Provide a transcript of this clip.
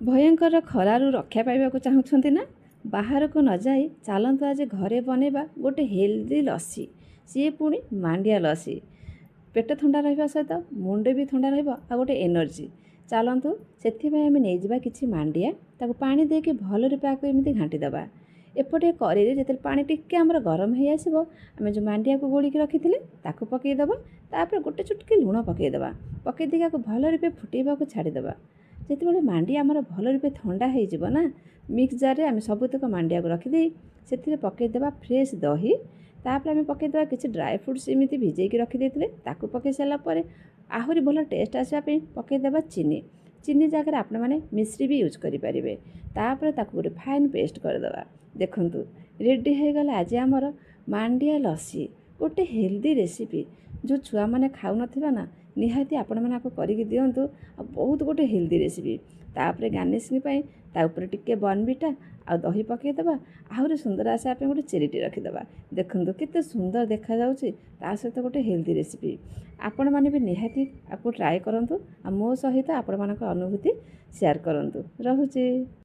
भयंकर खरारू रक्षा पाइबाकू चाहूँगी ना बाहर को न जाई चलतु आज घरे बनैबा गोटे हेल्दी लस्सी सी पुणी मांडिया लस्सी पेट थंडा रहा सहित मुंड भी थंडा रहा गोटे एनर्जी चलतु से आम नहीं कि मांडिया ताको पानी देके भल पाक एमती घाटीदबा एपटे कड़े जो पानी टिके आमर गरम हो आसो आम जो मांडिया को गोलिक रखी ताको पकईदबा तापर गोटे चुटकी लुण पकईदबा पकई देके भल रूपे फुटेबा छाड़ीदबा जिते मांडिया आमर भल रूपे थंडा हो ना मिक्स जार आम सबुतक मांडिया को रखीदे से पकईदबा फ्रेश दही तापर आम पकईदबा किसी ड्राए फ्रुट्स एमती भिजेकी रखीदे ताकू पकई सारापर आहरी भल टेस्ट आसापी पकईदबा चीनी चीनी जगह आपण मैंने मिश्री भी यूज करेंगे तापर ताकू गोटे फाइन पेस्ट करदे देखु रेडी हो गला आज आमर मांडिया लस्सी गोटे हेल्दी रेसिपी जो छुआ मैंने खाऊ नथिबा ना निहाती आपण मैंने आपको करके दिंतु बहुत गोटे हेल्दी रेसिपी तापर गार्निशिंग ता ऊपर टिके बॉर्नविटा आ दही पकईदबा आहरी सुंदर आसापे गोटे चेरीटी रखीदबा देखु केते सुंदर देखा जाउछि ता सहित गोटे हेल्दी रेसिपी आपण मैंने भी निहाती आपको ट्राए करंतु आ मो सहित आपण मानक अनुभूति शेयर करंतु रहुछि।